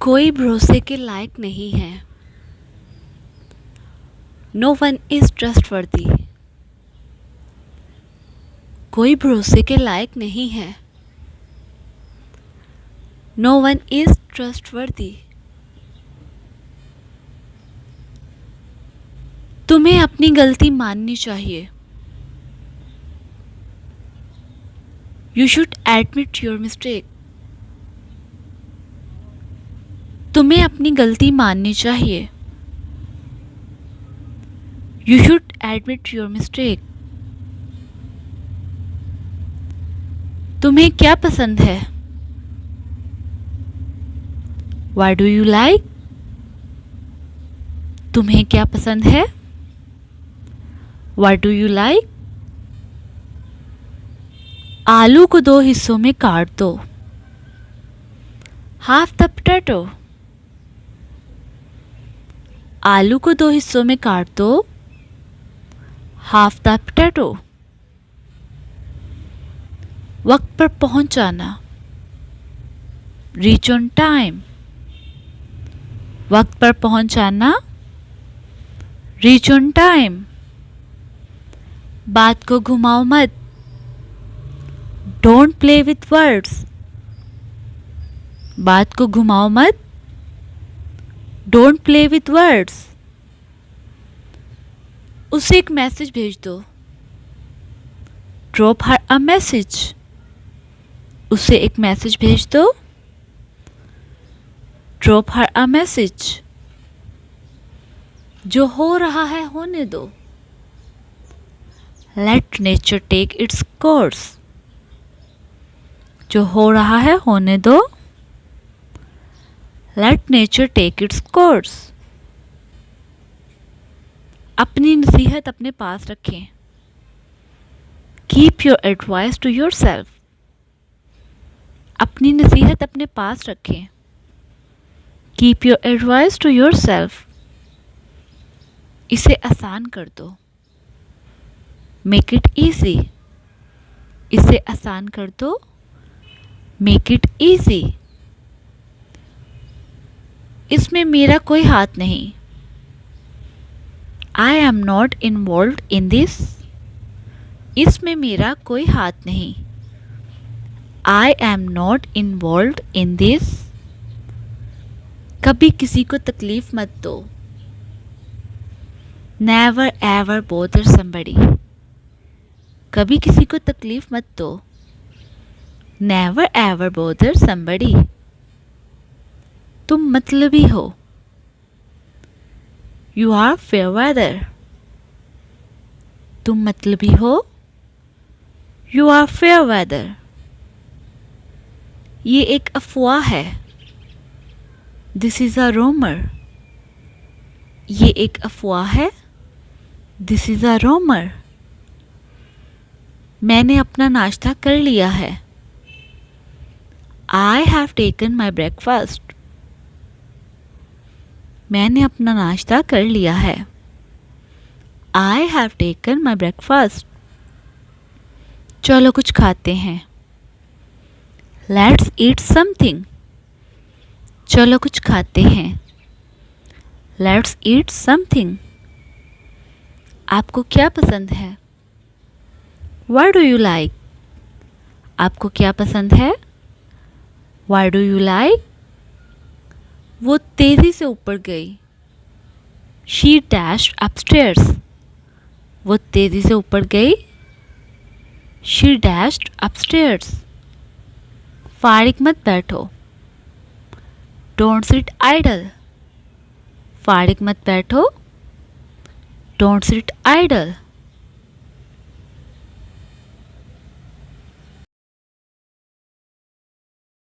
कोई भरोसे के लायक नहीं है। No one is trustworthy. कोई भरोसे के लायक नहीं है। No one is trustworthy. तुम्हें अपनी गलती माननी चाहिए। You should admit your mistake. तुम्हें अपनी गलती माननी चाहिए। You should admit your mistake. तुम्हें क्या पसंद है? What do you like? तुम्हें क्या पसंद है? What do you like? आलू को 2 हिस्सों में काट दो। Half the potato. आलू को 2 हिस्सों में काट दो। Half the potato. वक्त पर पहुंच जाना। Reach on time. वक्त पर पहुंच जाना। Reach on time. बात को घुमाओ मत। Don't play with words. बात को घुमाओ मत। Don't play with words. उसे एक मैसेज भेज दो। Drop her a message. उसे एक मैसेज भेज दो। Drop her a message. जो हो रहा है होने दो। Let nature take its course. जो हो रहा है होने दो। Let nature take its course. अपनी नसीहत अपने पास रखें। Keep your advice to yourself. अपनी नसीहत अपने पास रखें। Keep your advice to yourself. इसे आसान कर दो। Make it easy. इसे आसान कर दो। Make it easy. इसमें मेरा कोई हाथ नहीं। I am not involved in this. इसमें मेरा कोई हाथ नहीं। I am not involved in this. कभी किसी को तकलीफ मत दो। Never ever bother somebody. कभी किसी को तकलीफ मत दो। Never ever bother somebody. तुम मतलबी हो। You are fair weather. तुम मतलबी हो। You are fair weather. ये एक अफवाह है। This is a rumor. ये एक अफवाह है। This is a rumor. मैंने अपना नाश्ता कर लिया है। I have taken my breakfast. मैंने अपना नाश्ता कर लिया है। I have taken my breakfast. चलो कुछ खाते हैं। Let's eat something. चलो कुछ खाते हैं। Let's eat something. आपको क्या पसंद है? What do you like? आपको क्या पसंद है? What do you like? वो तेजी से ऊपर गई। She dashed upstairs. वो तेजी से ऊपर गई। She dashed upstairs. फारिग मत बैठो। Don't sit idle. फारिग मत बैठो। Don't sit idle.